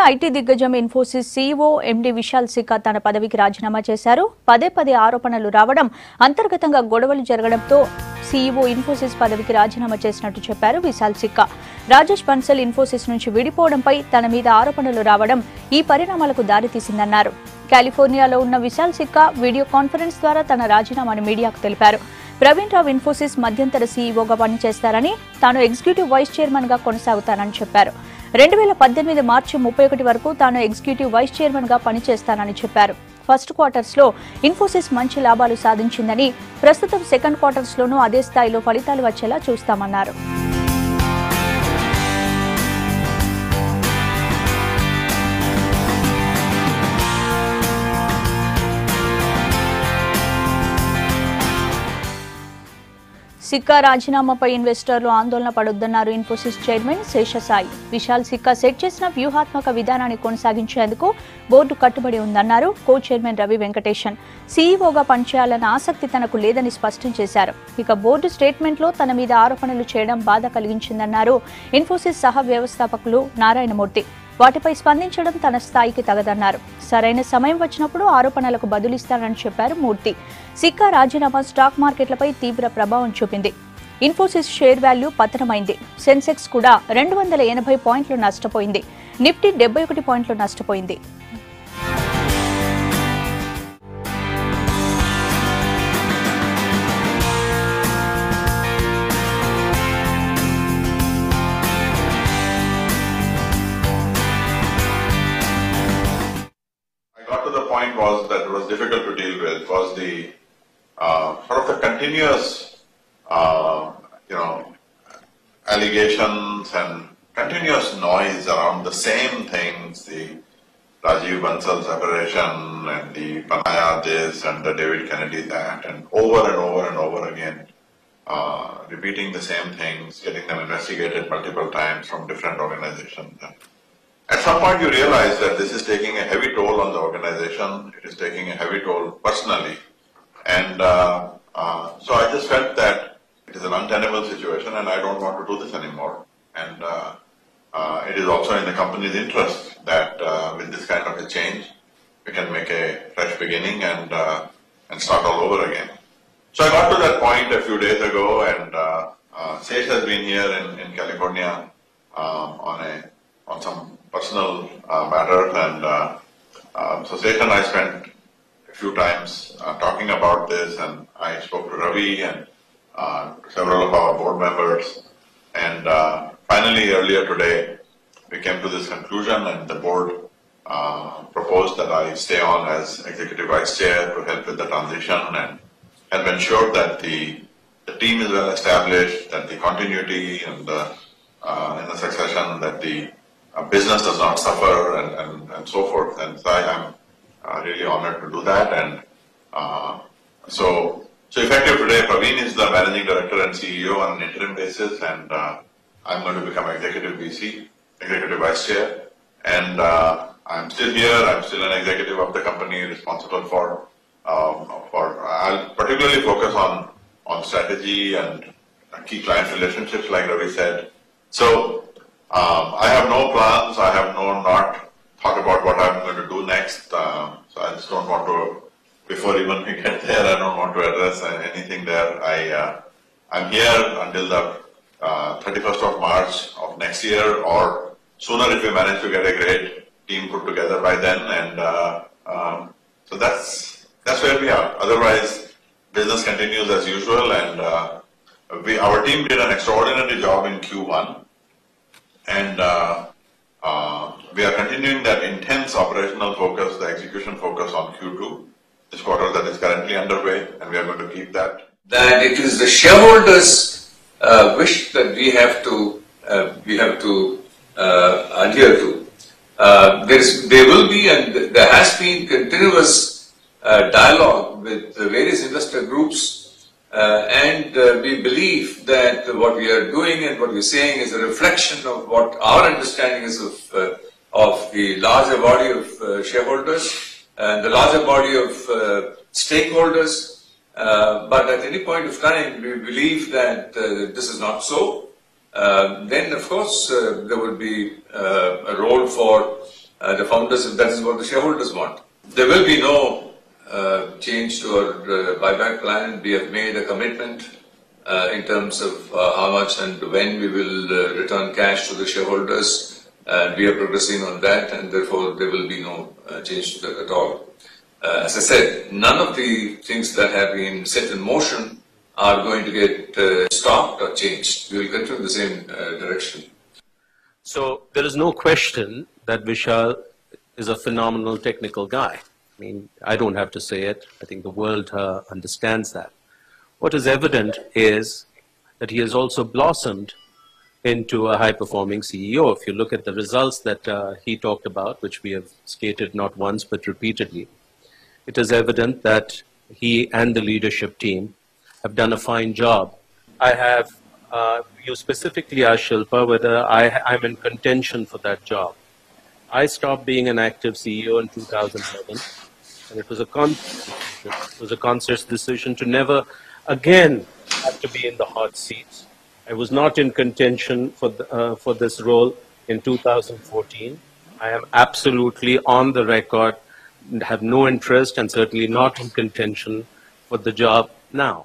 IT దిగ్గజం Infosys CEO ఎండి విశాల్ సిక్కా తన పదవికి రాజీనామా చేశారు. పదే ఆరోపణలు రావడం, అంతర్గతంగా గొడవలు జరగడంతో సీఈఓ ఇన్ఫోసిస్ పదవికి రాజీనామా చేసినట్టు చెప్పారు విశాల్ సిక్కా. రాజేష్ బన్సల్ ఇన్ఫోసిస్ నుంచి విడిపోవడంపై తన మీద ఆరోపణలు రావడం ఈ పరిణామాలకు దారితీసిందన్నారు. కాలిఫోర్నియాలో ఉన్న విశాల్ సిక్కా వీడియో కాన్ఫరెన్స్ ద్వారా తన రాజీనామాను మీడియాకు తెలిపారు. ప్రవీణ్ రావు ఇన్ఫోసిస్ మధ్యంతర సీఈఓగా పనిచేస్తారని, తాను ఎగ్జిక్యూటివ్ వైస్ చైర్మన్ గా కొనసాగుతానని చెప్పారు. 2018 మార్చి 31 వరకు తాను ఎగ్జిక్యూటివ్ వైస్ చైర్మన్ గా పనిచేస్తానని చెప్పారు. ఫస్ట్ క్వార్టర్స్ లో ఇన్ఫోసిస్ మంచి లాభాలు సాధించిందని, ప్రస్తుతం సెకండ్ క్వార్టర్స్ లోనూ అదే స్థాయిలో ఫలితాలు వచ్చేలా చూస్తామన్నారు. సిక్కా రాజీనామాపై ఇన్వెస్టర్లు ఆందోళన పడొద్దన్నారు ఇన్ఫోసిస్ చైర్మన్ శేషసాయి. విశాల్ సిక్కా సెట్ చేసిన వ్యూహాత్మక విధానాన్ని కొనసాగించేందుకు బోర్డు కట్టుబడి ఉందన్నారు కో చైర్మన్ రవి వెంకటేశన్. సీఈఓగా పనిచేయాలన్న ఆసక్తి తనకు లేదని స్పష్టం చేశారు. ఇక బోర్డు స్టేట్మెంట్లో తన మీద ఆరోపణలు చేయడం బాధ కలిగించిందన్నారు ఇన్ఫోసిస్ సహ వ్యవస్థాపకులు నారాయణమూర్తి. వాటిపై స్పందించడం తన స్థాయికి తగదన్నారు. సరైన సమయం వచ్చినప్పుడు ఆరోపణలకు బదులిస్తానని చెప్పారు మూర్తి. సిక్కా రాజీనామా స్టాక్ మార్కెట్లపై తీవ్ర ప్రభావం చూపింది. ఇన్ఫోసిస్ షేర్ వాల్యూ పతనమైంది. సెన్సెక్స్ కూడా 280 పాయింట్లు నష్టపోయింది. నిఫ్టీ 71 పాయింట్లు నష్టపోయింది. Was that it was difficult to deal with was the sort of the continuous allegations and continuous noise around the same things, the Rajiv Bansal separation and the Panaya this and the David Kennedy that, and over again repeating the same things, getting them investigated multiple times from different organizations. At some point you realize that this is taking a heavy toll on the organization, it is taking a heavy toll personally, and so I just felt that it is an untenable situation and I don't want to do this anymore, and it is also in the company's interest that with this kind of a change we can make a fresh beginning and start all over again. So I got to that point a few days ago, and Sesh has been here in California on some personal matters, and so Sesh and I spent a few times talking about this, and I spoke to Ravi and several of our board members, and finally earlier today we came to this conclusion, and the board proposed that I stay on as executive vice chair to help with the transition and help ensure that the team is well established, that the continuity and in the succession, that the business does not suffer and so forth, and so I'm really honored to do that. And so effective today, Pravin is the managing director and CEO on an interim basis, and I'm going to become executive vice chair, and I'm still here. I'm still an executive of the company, responsible for I'll particularly focus on strategy and key client relationships, like Ravi said. So I have no plans, I have not thought about what I'm going to do next, so I just don't want to, before even we get there, I don't want to address anything there. I'm here until the 31st of March of next year, or sooner if we manage to get a great team put together by then, and so that's where we are. Otherwise, business continues as usual, and our team did an extraordinary job in Q1. And we are continuing that intense operational focus, the execution focus on Q2, this quarter that is currently underway, and we are going to keep that. That it is the shareholders' wish that we have to adhere to. There will be, and there has been, continuous dialogue with the various investor groups. And we believe that what we are doing and what we are saying is a reflection of what our understanding is of the larger body of shareholders and the larger body of stakeholders. But at any point of time, we believe that this is not so. Then, of course, there would be a role for the founders if that is what the shareholders want. There will be no change to our buyback plan. We have made a commitment in terms of how much and when we will return cash to the shareholders. We are progressing on that, and therefore there will be no change to that at all. As I said, none of the things that have been set in motion are going to get stopped or changed. We will continue in the same direction. So there is no question that Vishal is a phenomenal technical guy. I mean, I don't have to say it. I think the world understands that. What is evident is that he has also blossomed into a high-performing CEO. If you look at the results that he talked about, which we have stated not once but repeatedly, it is evident that he and the leadership team have done a fine job. I have, you specifically asked Shilpa whether I'm in contention for that job. I stopped being an active CEO in 2011, and it was a conscious decision to never again have to be in the hot seat. I was not in contention for this role in 2014. I am absolutely on the record, have no interest and certainly not in contention for the job now.